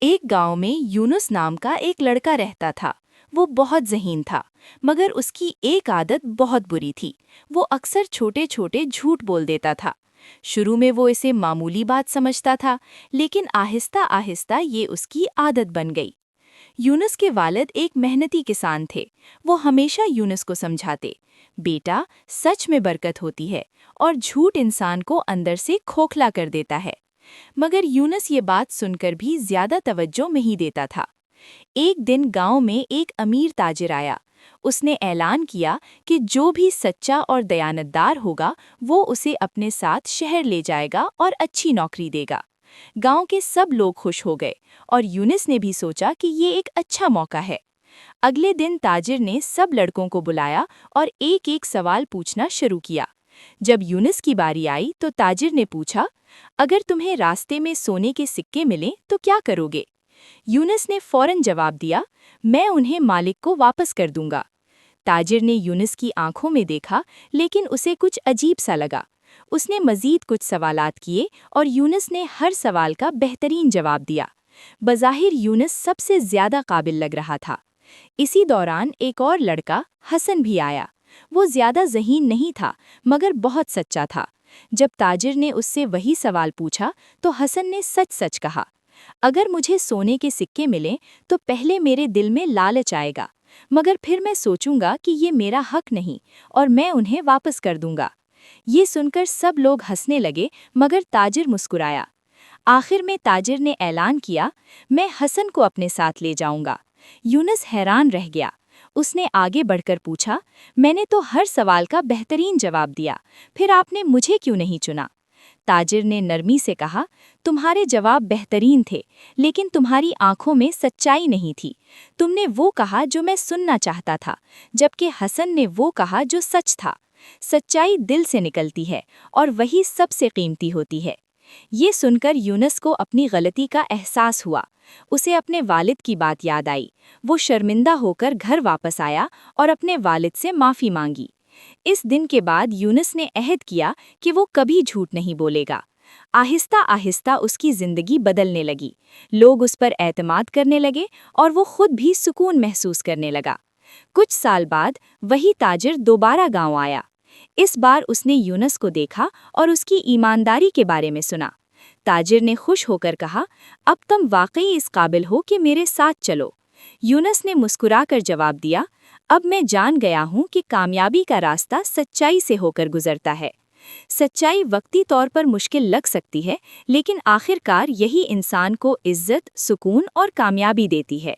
ایک گاؤں میں یونس نام کا ایک لڑکا رہتا تھا۔ وہ بہت ذہین تھا، مگر اس کی ایک عادت بہت بری تھی۔ وہ اکثر چھوٹے چھوٹے جھوٹ بول دیتا تھا۔ شروع میں وہ اسے معمولی بات سمجھتا تھا، لیکن آہستہ آہستہ یہ اس کی عادت بن گئی۔ یونس کے والد ایک محنتی کسان تھے۔ وہ ہمیشہ یونس کو سمجھاتے، بیٹا، سچ میں برکت ہوتی ہے اور جھوٹ انسان کو اندر سے کھوکھلا کر دیتا ہے۔ مگر یونس یہ بات سن کر بھی زیادہ توجہ نہیں دیتا تھا۔ ایک دن گاؤں میں ایک امیر تاجر آیا۔ اس نے اعلان کیا کہ جو بھی سچا اور دیانتدار ہوگا وہ اسے اپنے ساتھ شہر لے جائے گا اور اچھی نوکری دے گا۔ گاؤں کے سب لوگ خوش ہو گئے اور یونس نے بھی سوچا کہ یہ ایک اچھا موقع ہے۔ اگلے دن تاجر نے سب لڑکوں کو بلایا اور ایک ایک سوال پوچھنا شروع کیا۔ جب یونس کی باری آئی تو تاجر نے پوچھا، اگر تمہیں راستے میں سونے کے سکے ملیں تو کیا کرو گے؟ یونس نے فوراً جواب دیا، میں انہیں مالک کو واپس کر دوں گا۔ تاجر نے یونس کی آنکھوں میں دیکھا، لیکن اسے کچھ عجیب سا لگا۔ اس نے مزید کچھ سوالات کیے اور یونس نے ہر سوال کا بہترین جواب دیا۔ بظاہر یونس سب سے زیادہ قابل لگ رہا تھا۔ اسی دوران ایک اور لڑکا حسن بھی آیا۔ وہ زیادہ ذہین نہیں تھا، مگر بہت سچا تھا۔ جب تاجر نے اس سے وہی سوال پوچھا تو حسن نے سچ سچ کہا، اگر مجھے سونے کے سکے ملیں تو پہلے میرے دل میں لالچ آئے گا، مگر پھر میں سوچوں گا کہ یہ میرا حق نہیں اور میں انہیں واپس کر دوں گا۔ یہ سن کر سب لوگ ہنسنے لگے، مگر تاجر مسکرایا۔ آخر میں تاجر نے اعلان کیا، میں حسن کو اپنے ساتھ لے جاؤں گا۔ یونس حیران رہ گیا۔ اس نے آگے بڑھ کر پوچھا، میں نے تو ہر سوال کا بہترین جواب دیا، پھر آپ نے مجھے کیوں نہیں چنا؟ تاجر نے نرمی سے کہا، تمہارے جواب بہترین تھے، لیکن تمہاری آنکھوں میں سچائی نہیں تھی۔ تم نے وہ کہا جو میں سننا چاہتا تھا، جبکہ حسن نے وہ کہا جو سچ تھا۔ سچائی دل سے نکلتی ہے اور وہی سب سے قیمتی ہوتی ہے۔ یہ سن کر یونس کو اپنی غلطی کا احساس ہوا۔ اسے اپنے والد کی بات یاد آئی۔ وہ شرمندہ ہو کر گھر واپس آیا اور اپنے والد سے معافی مانگی۔ اس دن کے بعد یونس نے عہد کیا کہ وہ کبھی جھوٹ نہیں بولے گا۔ آہستہ آہستہ اس کی زندگی بدلنے لگی۔ لوگ اس پر اعتماد کرنے لگے اور وہ خود بھی سکون محسوس کرنے لگا۔ کچھ سال بعد وہی تاجر دوبارہ گاؤں آیا۔ اس بار اس نے یونس کو دیکھا اور اس کی ایمانداری کے بارے میں سنا۔ تاجر نے خوش ہو کر کہا، اب تم واقعی اس قابل ہو کہ میرے ساتھ چلو۔ یونس نے مسکرا کر جواب دیا، اب میں جان گیا ہوں کہ کامیابی کا راستہ سچائی سے ہو کر گزرتا ہے۔ سچائی وقتی طور پر مشکل لگ سکتی ہے، لیکن آخر کار یہی انسان کو عزت، سکون اور کامیابی دیتی ہے۔